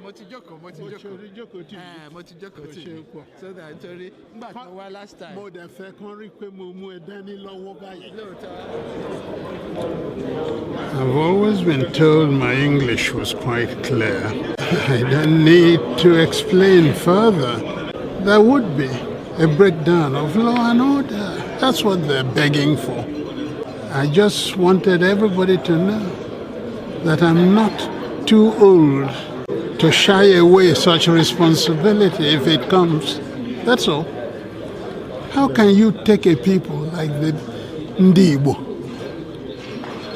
So that nítorí nígbà tó wá last time. Mo dẹ̀ fẹ́ kán rí pé mo mú ẹ dání lọ́wọ́ báyìí. I've always been told my English was quite clear. I don't need to explain further. There would be a breakdown of law and order. That's what they're begging for. I just wanted everybody to know that I'm not too old to shy away such responsibility if it comes. That's all. How can you take a people like the Ndibo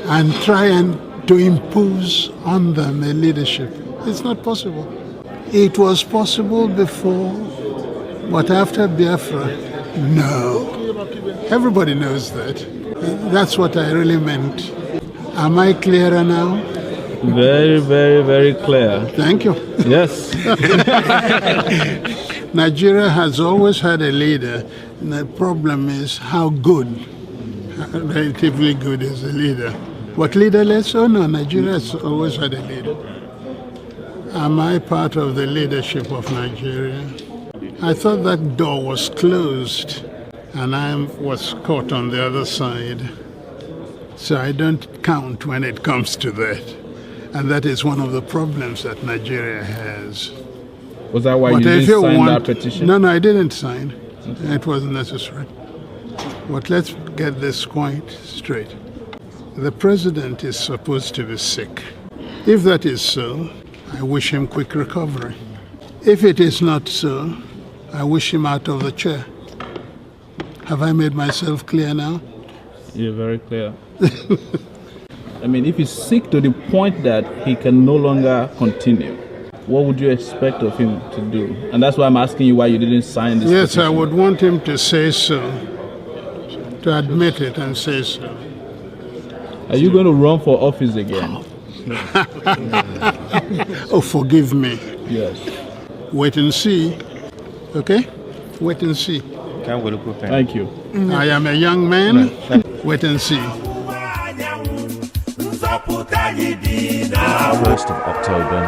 and try and to impose on them a leadership? It's not possible. It was possible before, but after Biafra, no. Everybody knows that. That's what I really meant. Am I clearer now? Very, very, very clear. Thank you. Yes. Nigeria has always had a leader. The problem is how good, relatively good is the leader. What leaderless? Oh no, Nigeria has always had a leader. Am I part of the leadership of Nigeria? I thought that door was closed and I was caught on the other side. So I don't count when it comes to that. And that is one of the problems that Nigeria has. Was that why you didn't sign that petition? No, I didn't sign. Okay. It wasn't necessary. But let's get this quite straight. The president is supposed to be sick. If that is so, I wish him quick recovery. If it is not so, I wish him out of the chair. Have I made myself clear now? You're very clear. I mean, if he's sick to the point that he can no longer continue, what would you expect of him to do? And that's why I'm asking you why you didn't sign this Yes, petition. I would want him to say so, to admit it and say so. Are you going to run for office again? Oh, forgive me. Yes. Wait and see. Okay? Wait and see. Thank you. I am a young man. Wait and see. 1st of October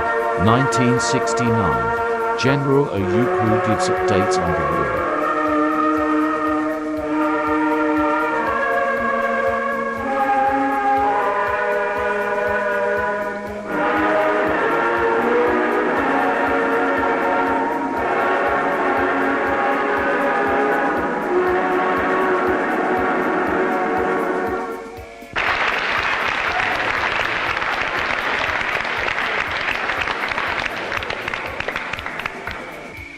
1969, General Ojukwu gives updates on the war.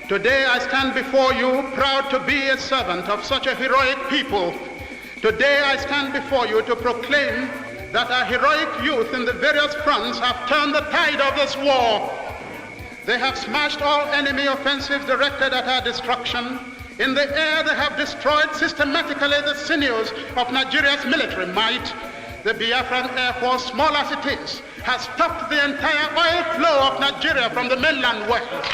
Today I stand before you proud to be a servant of such a heroic people. Today I stand before you to proclaim that our heroic youth in the various fronts have turned the tide of this war. They have smashed all enemy offensives directed at our destruction. In the air they have destroyed systematically the sinews of Nigeria's military might. The Biafran Air Force, small as it is, has stopped the entire oil flow of Nigeria from the mainland wells.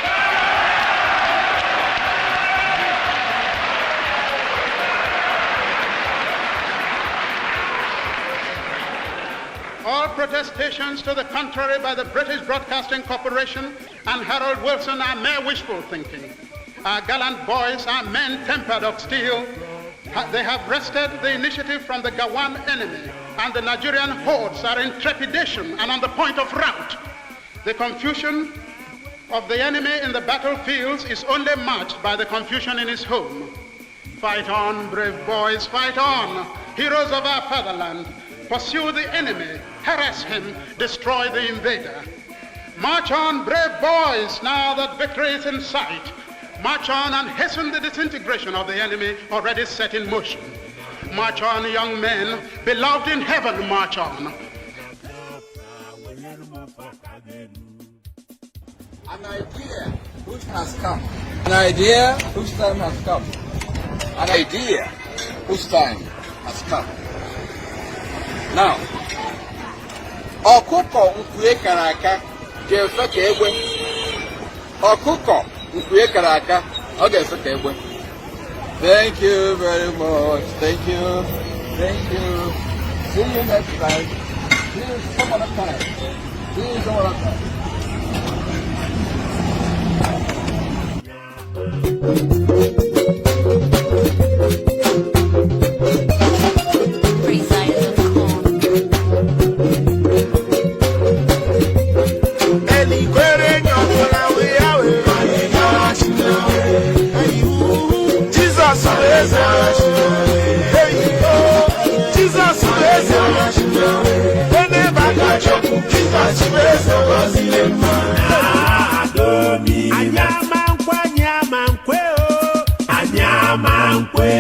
All protestations to the contrary by the British Broadcasting Corporation and Harold Wilson are mere wishful thinking. Our gallant boys are men tempered of steel. They have wrested the initiative from the Gawan enemy, and the Nigerian hordes are in trepidation and on the point of rout. The confusion of the enemy in the battlefields is only matched by the confusion in his home. Fight on, brave boys, fight on, heroes of our fatherland. Pursue the enemy, harass him, destroy the invader. March on, brave boys, now that victory is in sight. March on and hasten the disintegration of the enemy already set in motion. March on, young men, beloved in heaven, march on. An idea which has come. An idea whose time has come. An idea whose time has come. Now, ọkụkọ nkwue kara aka ga-efe ka egbe. Ọkụkọ nkwue kara aka ọ ga-efe ka egbe. Thank you very much. Thank you. Thank you. See you next time. See you some other time. See you some other time. Jesus is Jesus is whenever God Jesus is Anyamankwe, anyamankwe, oh, anyamankwe.